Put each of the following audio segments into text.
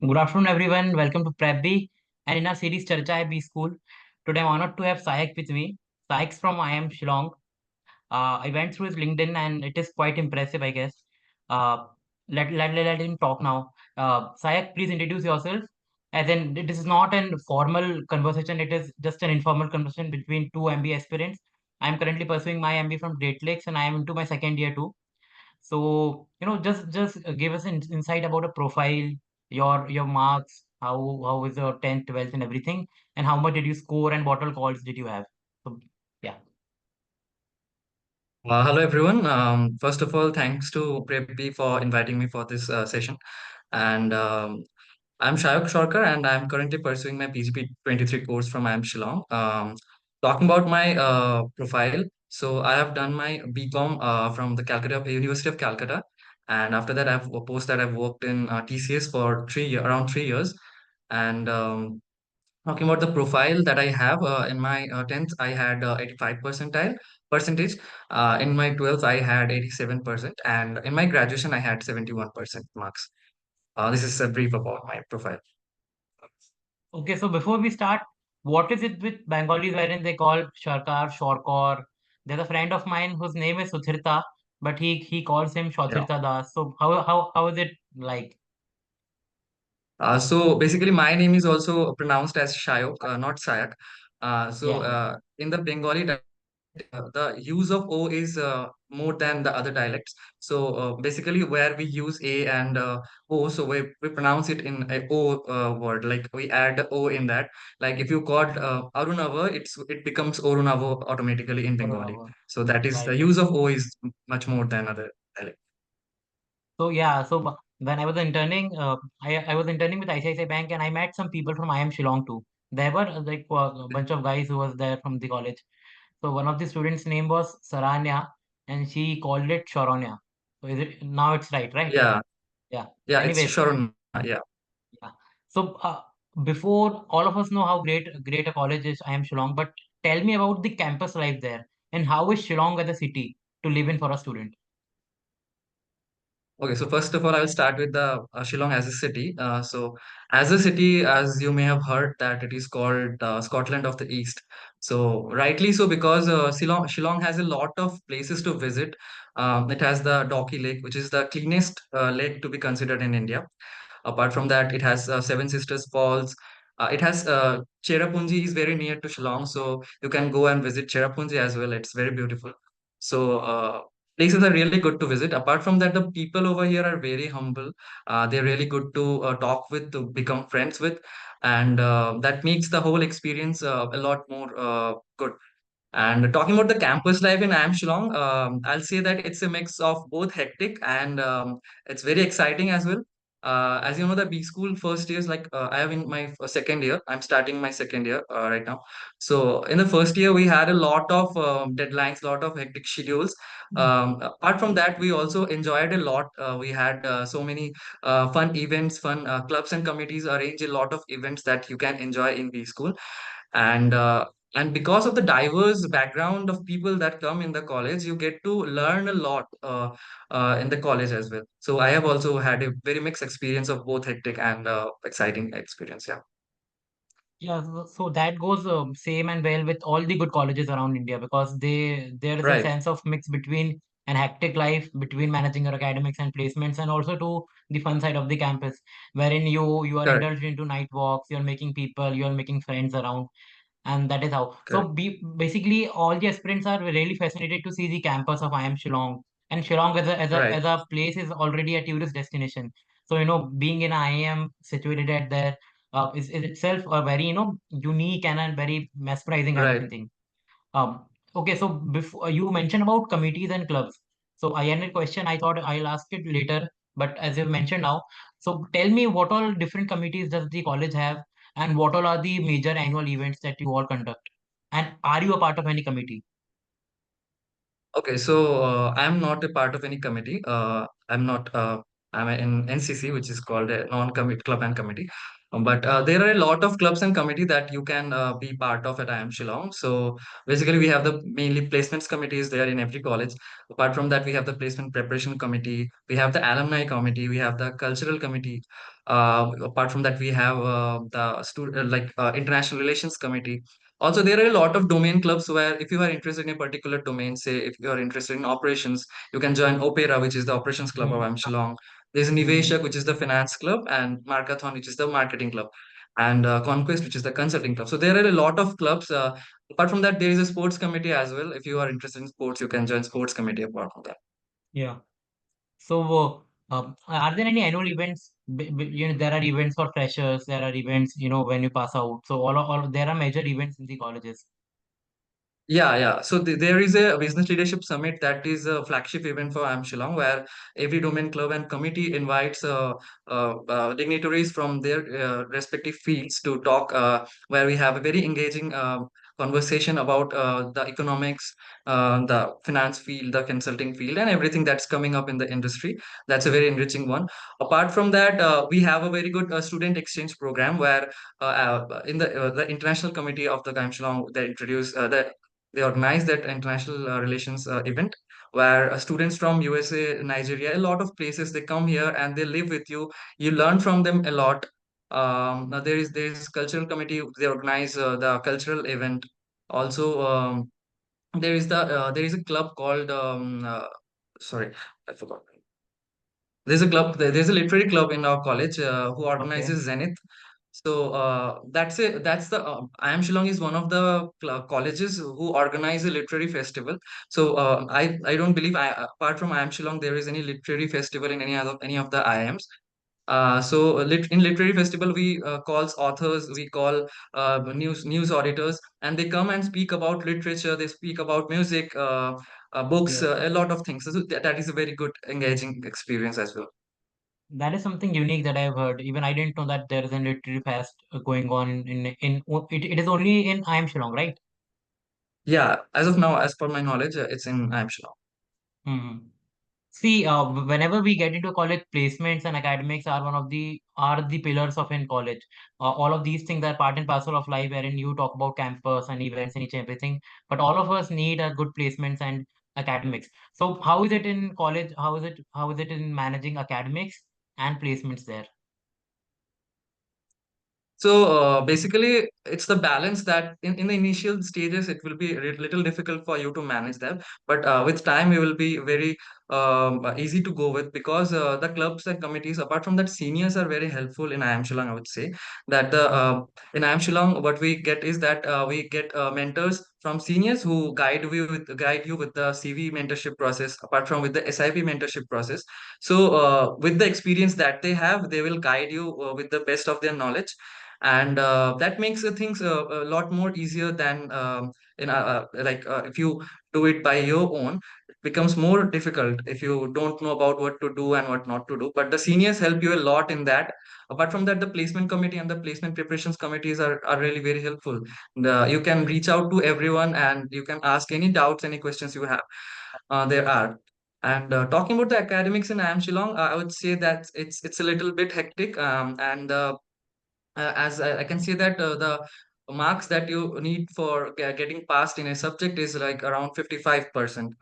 Good afternoon, everyone. Welcome to PrepBee and in our series CHARCHA-E-BSCHOOL. Today, I'm honored to have Sayak with me. Sayak's from IIM Shillong. I went through his LinkedIn and it is quite impressive, I guess. Uh, let him talk now. Sayak, please introduce yourself. As in, this is not a formal conversation, it is just an informal conversation between two MBA aspirants. I'm currently pursuing my MBA from Great Lakes and I am into my second year too. So, just give us an insight about a profile, your marks, how is your 10th, 12th and everything, and how much did you score and what all calls did you have? So, yeah. Hello everyone. First of all, thanks to PrepBee for inviting me for this session. And I'm Sarkar, and I'm currently pursuing my PGP 23 course from IIM Shillong. Talking about my profile, so I have done my BCom from the Calcutta University of Calcutta, and after that, I've worked in TCS for around 3 years, and talking about the profile that I have in my 10th, I had 85 percentage. In my 12th, I had 87%, and in my graduation, I had 71% marks. This is a brief about my profile. Okay, so before we start, what is it with Bengalis wherein they call Sarkar, Shorkor? There's a friend of mine whose name is Suthirtha, but he calls him Yeah. Shothirtha Das. So how is it like? So basically, my name is also pronounced as Shayok, not Sayak. Yeah, In the Bengali the use of O is more than the other dialects. So basically, where we use A and O, so we pronounce it in a O word. Like we add the O in that. Like if you called Arunava, it becomes Orunava automatically in Bengali. Orunava. So that is the Right. use of O is much more than other dialect. So yeah, so when I was interning, I was interning with ICICI Bank and I met some people from IIM Shillong too. There were a bunch of guys who was there from the college. So one of the students' name was Saranya and she called it Sharonya. So is it now it's right? Yeah, Yeah. yeah, it's Anyways, Sharon. Yeah. yeah. So before all of us know how great a college is, IIM Shillong, but tell me about the campus life there and how is Shillong as a city to live in for a student? Okay, so first of all, I will start with the Shillong as a city. As a city, as you may have heard, that it is called Scotland of the East. So, rightly so, because Shillong has a lot of places to visit. It has the Docky Lake, which is the cleanest lake to be considered in India. Apart from that, it has Seven Sisters Falls. It has Cherrapunji is very near to Shillong, so you can go and visit Cherrapunji as well. It's very beautiful. So places are really good to visit. Apart from that, the people over here are very humble. They're really good to talk with, to become friends with, and that makes the whole experience a lot more good. And talking about the campus life in IIM Shillong, I'll say that it's a mix of both hectic and it's very exciting as well. As you know, the B school first year is like I am in my second year. I'm starting my second year right now. So in the first year, we had a lot of deadlines, lot of hectic schedules. Apart from that, we also enjoyed a lot. We had so many fun events, fun clubs and committees arrange a lot of events that you can enjoy in B school. And and because of the diverse background of people that come in the college, you get to learn a lot in the college as well. So I have also had a very mixed experience of both hectic and exciting experience. Yeah. Yeah, so that goes same and well with all the good colleges around India because there is a Right. sense of mix between an hectic life between managing your academics and placements and also to the fun side of the campus wherein you are Correct. indulged into night walks, you're making people, you're making friends around and that is how. So Correct. basically all the aspirants are really fascinated to see the campus of IIM Shillong and Shillong Right. as a place is already a tourist destination. So being in IIM situated at there is itself a very unique and a very mesmerizing kind of Right. a thing. Okay, so before you mentioned about committees and clubs. So I had a question. I thought I'll ask it later, but as you've mentioned now, so tell me what all different committees does the college have, and what all are the major annual events that you all conduct, and are you a part of any committee? Okay. So I'm not a part of any committee. I'm not. I'm in NCC, which is called a non-commit club and committee. But Uh, there are a lot of clubs and committee that you can be part of at IIM Shillong. So basically, we have the mainly placements committees there in every college. Apart from that, we have the placement preparation committee, we have the alumni committee, we have the cultural committee. Apart from that, we have the international relations committee. Also, there are a lot of domain clubs where if you are interested in a particular domain, say if you are interested in operations, you can join Opera, which is the operations club of mm, IIM Shillong. There's mm, Niveshak, which is the finance club, and Markathon, which is the marketing club, and Conquest, which is the consulting club. So there are a lot of clubs. Apart from that, there is a sports committee as well. If you are interested in sports, you can join sports committee apart from that. yeah. So, are there any annual events? There are events for freshers. There are events, when you pass out. So there are major events in the colleges. Yeah, yeah. So there is a business leadership summit that is a flagship event for IIM Shillong, where every domain club and committee invites dignitaries from their respective fields to talk, where we have a very engaging conversation about the economics, the finance field, the consulting field, and everything that's coming up in the industry. That's a very enriching one. Apart from that, we have a very good student exchange program where in the international committee of the IIM Shillong, they organize that international relations event where students from USA, Nigeria, a lot of places they come here and they live with you. You learn from them a lot. Now there is cultural committee. They organize the cultural event. Also, there is a club called sorry, I forgot. There's a literary club in our college who Okay. organizes Zenith. So that's the IIM Shillong is one of the colleges who organize a literary festival. So I don't believe apart from IIM Shillong there is any literary festival in any of the IIMs. In literary festival we calls authors, we call news auditors, and they come and speak about literature. They speak about music, books, Yes. a lot of things. So that is a very good engaging experience as well. That is something unique that I've heard. Even I didn't know that there is a literary fest going on it is only in I am Shillong, right? Yeah, as of now, as per my knowledge, it's in IIM Shillong. Hmm. See, whenever we get into college, placements and academics are one of the pillars of in college. All of these things are part and parcel of life, wherein you talk about campus and events and each and everything. But all of us need a good placements and academics. So, how is it in college? How is it in managing academics and placements there? So basically, it's the balance that in the initial stages, it will be a little difficult for you to manage them. But with time, you will be very easy to go with because the clubs and committees, apart from that, seniors are very helpful in IIM Shillong, I would say. That in IIM Shillong, what we get is that we get mentors from seniors who guide you with the CV mentorship process, apart from with the SIP mentorship process. So with the experience that they have, they will guide you with the best of their knowledge, and that makes things a lot more easier than if you do it by your own. It becomes more difficult if you don't know about what to do and what not to do, but the seniors help you a lot in that. Apart from that, the placement committee and the placement preparations committees are really very helpful. You can reach out to everyone and you can ask any doubts, any questions you have. There are. And talking about the academics in IIM Shillong, I would say that it's a little bit hectic, and as I can see that the marks that you need for getting passed in a subject is like around 55%.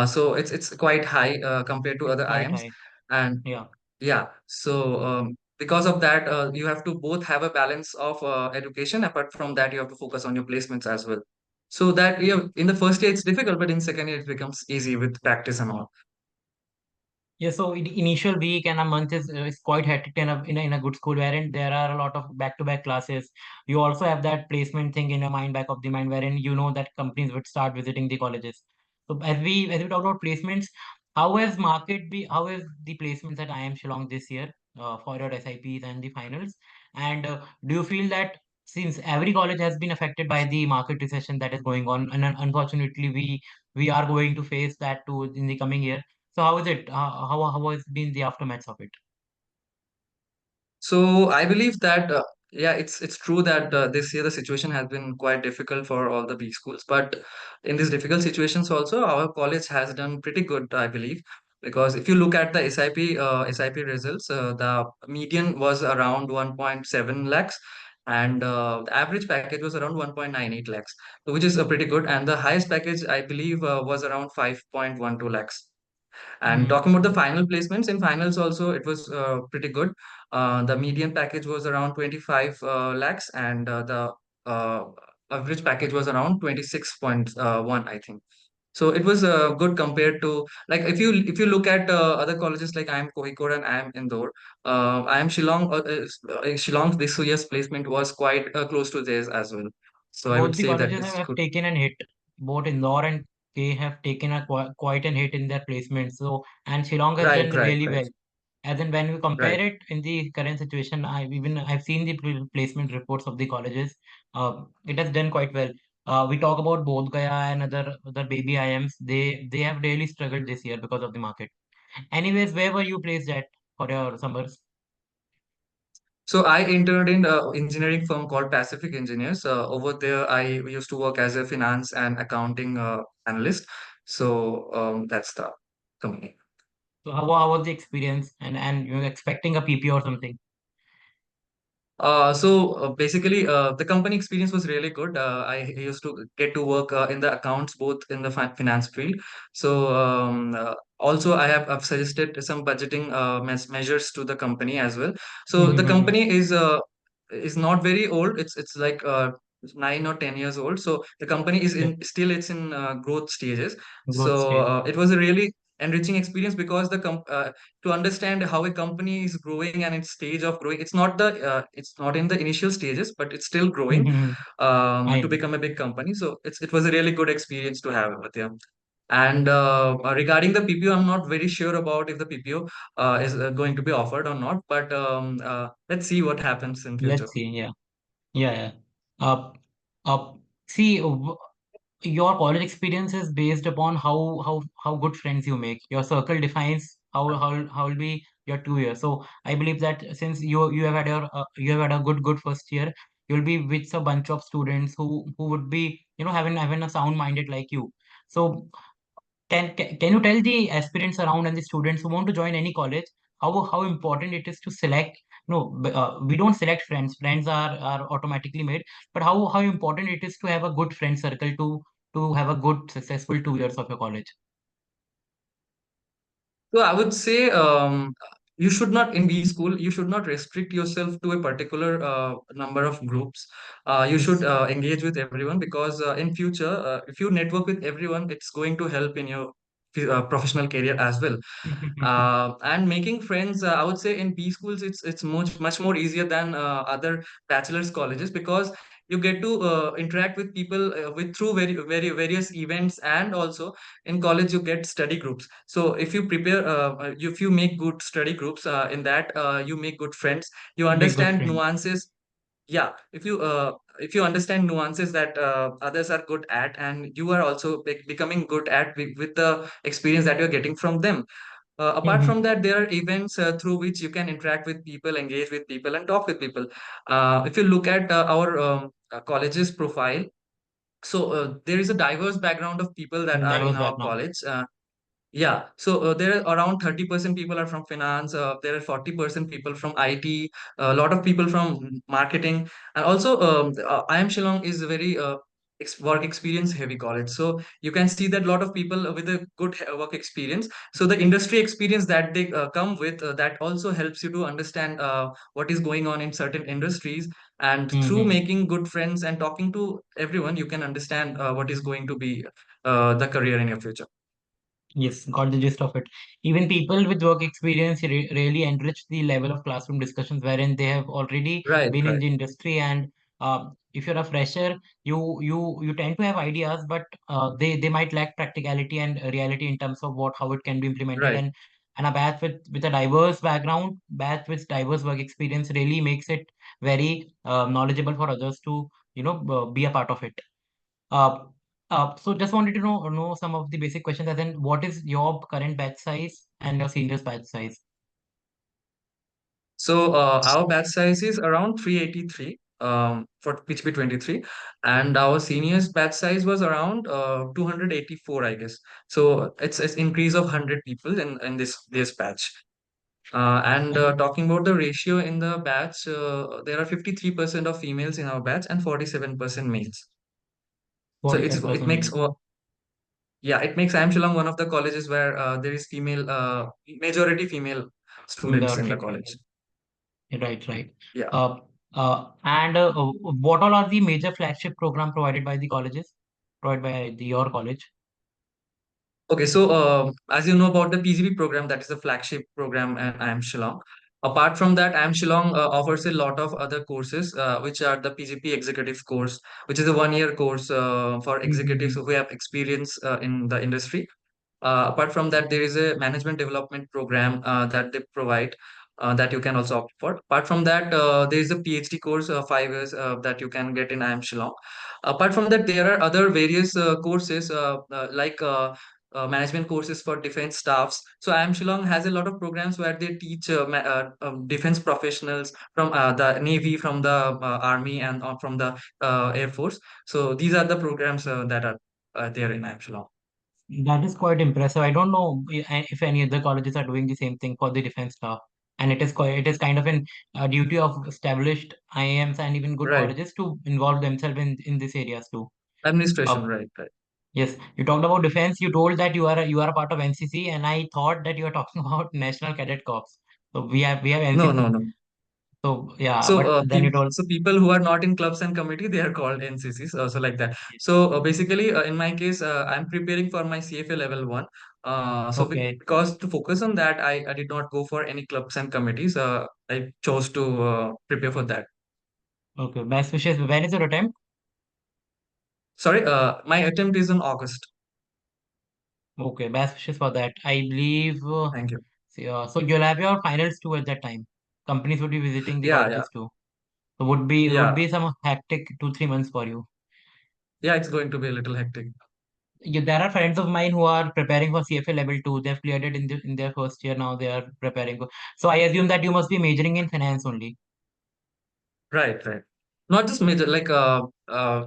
So it's quite high compared to It's other quite IIMs. high. And Yeah. yeah, so because of that, you have to both have a balance of education. Apart from that, you have to focus on your placements as well. So that, yeah, in the first year it's difficult, but in second year it becomes easy with practice and all. Yeah, so initial week and a month is quite hectic in a good school wherein there are a lot of back-to-back classes. You also have that placement thing in your mind, back of the mind, wherein you know that companies would start visiting the colleges. So as we talk about placements, how is the placements at IIM Shillong this year for your SIPs and the finals? And do you feel that since every college has been affected by the market recession that is going on, and unfortunately we are going to face that too in the coming year, so how is it? How has been the aftermath of it? So I believe that yeah, it's true that this year the situation has been quite difficult for all the B schools. But in these difficult situations, also our college has done pretty good, I believe. Because if you look at the SIP results, the median was around 1.7 lakhs, and the average package was around 1.98 lakhs, so which is pretty good. And the highest package, I believe, was around 5.12 lakhs. And Mm-hmm. talking about the final placements, in finals also it was pretty good. The median package was around 25 lakhs, and the uh, average package was around 26.1, I think. So it was good compared to, like, if you look at other colleges, like I am Kohikode and I am Indore, I am Shillong. Shillong's this year's placement was quite close to theirs as well. So I would Both the say that colleges it's have good. taken an hit. Both Indore and K have taken a quite an hit in their placements. So, and Shillong has Right, done right, really right, well. As in when we compare right. it in the current situation, I've seen the placement reports of the colleges. It has done quite well. We talk about Bodh Gaya and other baby IIMs. They have really struggled this year because of the market. Anyways, where were you placed at for your summers? So I interned in an engineering firm called Pacific Engineers. Over there, I used to work as a finance and accounting analyst. So that's the company. So how was the experience? And you're expecting a PPO or something? Basically, the company experience was really good. I used to get to work in the accounts, both in the finance field. Also, I've suggested some budgeting measures to the company as well. So the Mm-hmm. company is not very old. It's like 9 or 10 years old. So the company is Okay. in still it's in growth stages. Growth So stage. it was a really enriching experience because to understand how a company is growing and its stage of growing, it's not in the initial stages, but it's still growing Mm-hmm. I to know. become a big company. So it was a really good experience to have with them. And regarding the PPO, I'm not very sure about if the PPO is going to be offered or not, but let's see what happens in future. Let's see. Yeah. Yeah. Yeah. Uh, uh, see, your college experience is based upon how good friends you make. Your circle defines how will be your 2 years. So I believe that since you have had you have had a good first year, you'll be with a bunch of students who would be having a sound minded like you. So can you tell the aspirants around and the students who want to join any college how important it is to select? No, we don't select friends. Friends are automatically made. But how important it is to have a good friend circle to have a good successful 2 years of your college. So I would say, you should not, in B school, you should not restrict yourself to a particular number of groups. You should Yes. engage with everyone, because in future, if you network with everyone, it's going to help in your professional career as well. And making friends, I would say in B schools, it's much more easier than other bachelor's colleges, because you get to interact with people with through very various events, and also in college you get study groups. So if you prepare, if you make good study groups, in that you make good friends, you You make good understand friends. nuances. Yeah, if you understand nuances that others are good at, and you are also becoming good at with the experience that you're getting from them. Apart Mhm. from that, there are events through which you can interact with people, engage with people, and talk with people. If you look at our college's profile, so there is a diverse background of people that are in Diverse our background. college. Yeah, so there are around 30% people are from finance. There are 40% people from IT, a lot of people from marketing, and also IIM Shillong is a very work experience heavy college. So you can see that a lot of people with a good work experience. So the industry experience that they come with, that also helps you to understand what is going on in certain industries. And through Hmm. making good friends and talking to everyone, you can understand what is going to be the career in your future. Yes, got the gist of it. Even people with work experience really enrich the level of classroom discussions wherein they have already Right, been in right. the industry. And if you're a fresher, you tend to have ideas, but they might lack practicality and reality in terms of what how it can be implemented. Right. And a batch with a diverse background, batch with diverse work experience really makes it very knowledgeable for others to be a part of it. Uh, so just wanted to know some of the basic questions, as in what is your current batch size and your seniors batch size? So our batch size is around 383. for PGP 23, and our seniors batch size was around 284, I guess. So it's increase of 100 people in this batch. And And talking about the ratio in the batch, there are 53% of females in our batch and 47% males. So it 47% makes males. yeah, it makes IIM Shillong one of the colleges where there is majority female students in Majority the college. female. Right, right. Yeah. Uh, what all are the major flagship program provided by the colleges, provided by your college? Okay, so as you know about the PGP program, that is the flagship program at IIM Shillong. Apart from that, IIM Shillong offers a lot of other courses, which are the PGP Executive course, which is a one-year course for executives Mhm. who have experience in the industry. Apart from that, there is a management development program that they provide that you can also opt for. Apart from that, there is a PhD course, 5 years that you can get in IIM Shillong. Apart from that, there are other various courses like management courses for defense staffs. So IIM Shillong has a lot of programs where they teach defense professionals from the Navy, from the Army, and from the Air Force. So these are the programs that are there in IIM Shillong. That is quite impressive. I don't know if any other colleges are doing the same thing for the defense staff. And it is kind of an duty of established IIMs and even good Right. colleges to involve themselves in these areas too. Administration, Uh, right, right. yes, you talked about defense. You told that you are a part of NCC, and I thought that you are talking about National Cadet Corps. So we have No, no, NCC. no. So yeah, but then you told So people who are not in clubs and committee, they are called NCCs, so like that. So basically, in my case, I'm preparing for my CFA level one. okay, Because to focus on that, I did not go for any clubs and committees. I chose to prepare for that. okay. Best wishes. When is your attempt? Sorry, my attempt is in August. Okay, best wishes for that. I believe. Thank you. So you'll have your finals too at that time. Companies would be visiting the Yeah, yeah, colleges too. So would yeah, be some hectic 2 3 months for you. yeah. It's going to be a little hectic. There are friends of mine who are preparing for CFA level 2. They've cleared it in their first year now. They are preparing for. So I assume that you must be majoring in finance only. Right, right. Not just major, like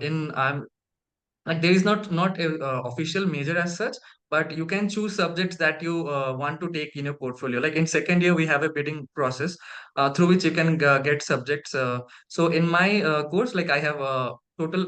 in I'm like there is not a official major as such, but you can choose subjects that you want to take in your portfolio. Like in second year, we have a bidding process through which you can get subjects. So in my course, like I have a total.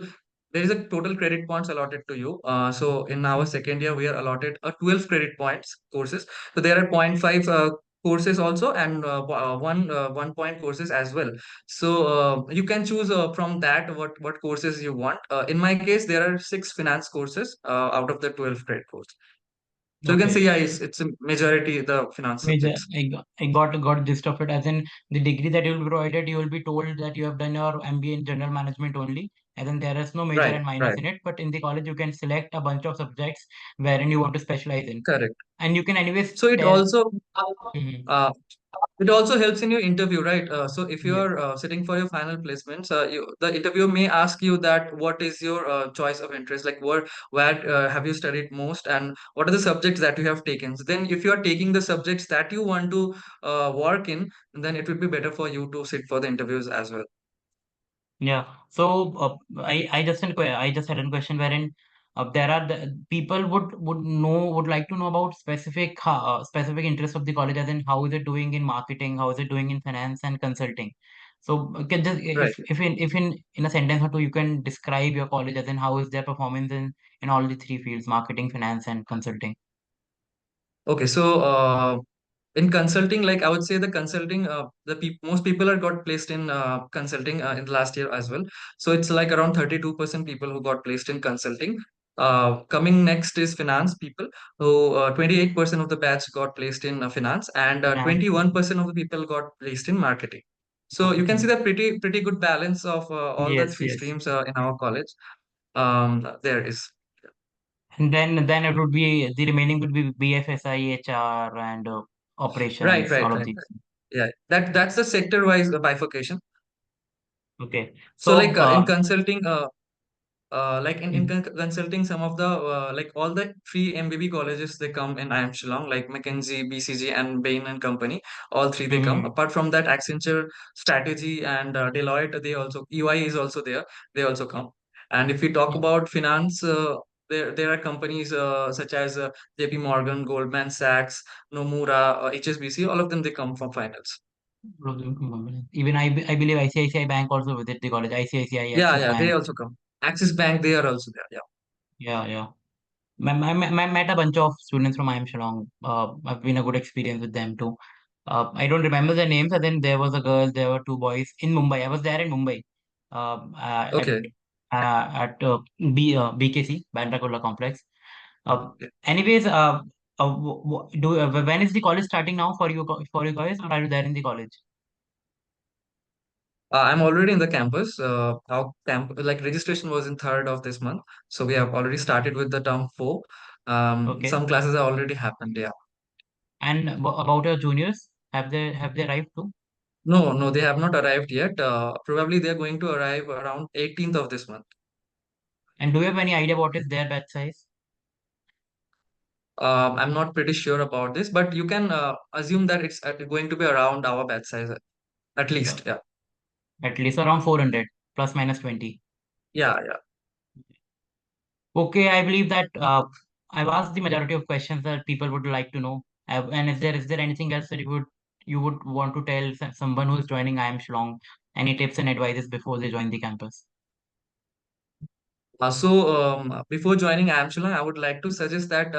There is a total credit points allotted to you. So in our second year, we are allotted a 12 credit points courses. So there are point 0.5 courses also, and one point courses as well. So you can choose from that what courses you want. In my case, there are 6 finance courses out of the 12 credit course. So you can Okay. say, yeah, it's a majority the finance Major, subjects. I got gist of it. As in the degree that you will be provided, you will be told that you have done your MBA in general management only. As in there is no major Right, and minors right. in it. But in the college, you can select a bunch of subjects wherein you want to specialize in, Correct. and you can anyways So tell. Mhm. uh, it also helps in your interview, right? So if you Yes. are sitting for your final placements, the interviewer may ask you that what is your choice of interest, like where have you studied most, and what are the subjects that you have taken. So then, if you are taking the subjects that you want to work in, then it would be better for you to sit for the interviews as well. Yeah. So I just had a question wherein there are the people would like to know about specific interests of the college, as in how is it doing in marketing, how is it doing in finance and consulting. So can just Right. if in a sentence or two you can describe your college, as in how is their performance in all the three fields, marketing, finance, and consulting. Okay, so in consulting, like I would say the consulting, most people are got placed in consulting in the last year as well. So it's like around 32% people who got placed in consulting. Coming next is finance people, who 28% of the batch got placed in finance, and Finance, 21% of the people got placed in marketing. So you can see marketing. that pretty good balance of all the Yes, three yes. streams in our college. There is. And then it would be the remaining would be BFSI, HR, and Right, operations, right, all of right. these. Yeah, that's the sector wise bifurcation. Okay. So So like in consulting, like in Mm, consulting some of the like all the three MBB colleges they come in IIM Shillong, like McKinsey, BCG, and Bain and Company. All three they come. mm, Apart from that, Accenture, Strategy, and Deloitte, they also EY is also there. They also come. And if we talk yeah, about finance, there are companies such as JP Morgan, Goldman Sachs, Nomura, HSBC. All of them they come from finance. even I believe ICICI Bank also visit the college. ICICI, Yeah, Axis yeah, they Bank. also come. Axis Bank, they are also there. Yeah. Yeah, yeah. I met a bunch of students from IIM Shillong. I've been a good experience with them too. I don't remember their names, and then there was a girl, there were two boys in Mumbai. I was there in Mumbai, at Okay. BKC, Bandra Kurla Complex. Anyways, when is the college starting now for you for you guys, or are you there in the college? I'm already in the campus. Our camp like registration was in third of this month, so we have already started with the term four. Okay. Some classes have already happened. Yeah. And about your juniors, have they arrived too? No, no, they have not arrived yet. Probably they are going to arrive around 18th of this month. And do you have any idea what is their batch size? I'm not pretty sure about this, but you can assume that it's going to be around our batch size at Yeah, least. Yeah. at least around 400 plus minus 20. Yeah, yeah. Okay, I believe that I've asked the majority of questions that people would like to know. And is there anything else that you would want to tell someone who's joining IIM Shillong? Any tips and advices before they join the campus? Before joining Amshula, I would like to suggest that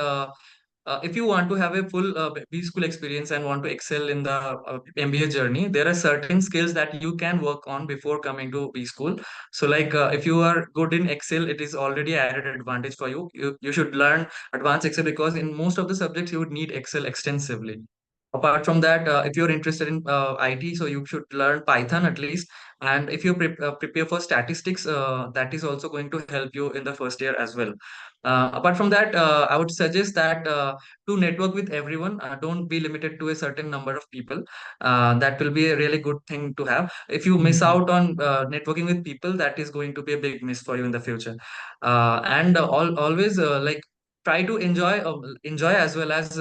if you want to have a full B school experience and want to excel in the MBA journey, there are certain skills that you can work on before coming to B school. So, like if you are good in Excel, it is already added advantage for you. You should learn advanced Excel because in most of the subjects you would need Excel extensively. Apart from that, if you're interested in IT, so you should learn Python at least. And if you prepare for statistics, that is also going to help you in the first year as well. Apart from that, I would suggest that to network with everyone. Don't be limited to a certain number of people. That will be a really good thing to have. If you miss Mhm. out on networking with people, that is going to be a big miss for you in the future. And always like try to enjoy as well as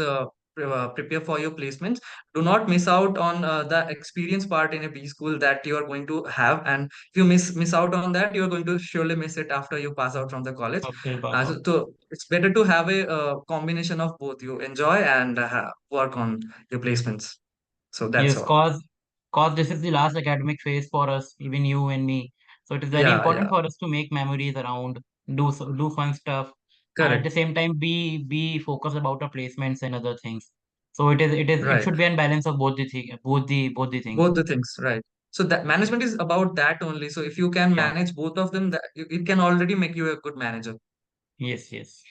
prepare for your placements. Do not miss out on the experience part in a B school that you are going to have, and if you miss out on that, you are going to surely miss it after you pass out from the college. Okay, pass out. So it's better to have a combination of both. You enjoy and work on your placements. So that's Yes, all. cause this is the last academic phase for us, even you and me. So it is very Yeah, important yeah, for us to make memories around, do fun stuff, and at correct, the same time be focused about our placements and other things. So it right. should be a balance of both the things. Both the things, right. So that management is about that only. So if you can Yeah. manage both of them, that it can already make you a good manager. Yes, yes.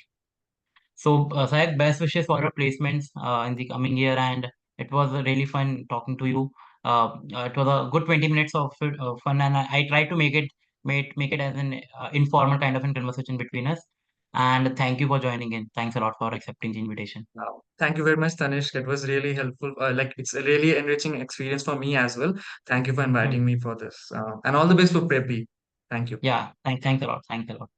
So, Sayak, best wishes for your placements in the coming year, and it was really fun talking to you. It was a good 20 minutes of fun, and I tried to make it as an informal kind of a conversation between us. And thank you for joining in. Thanks a lot for accepting the invitation. Thank you very much, Tanishk. It was really helpful. Like it's a really enriching experience for me as well. Thank you for Hmm. inviting me for this. And all the best for PrepBee. Thank you. Yeah, thanks a lot. Thanks a lot.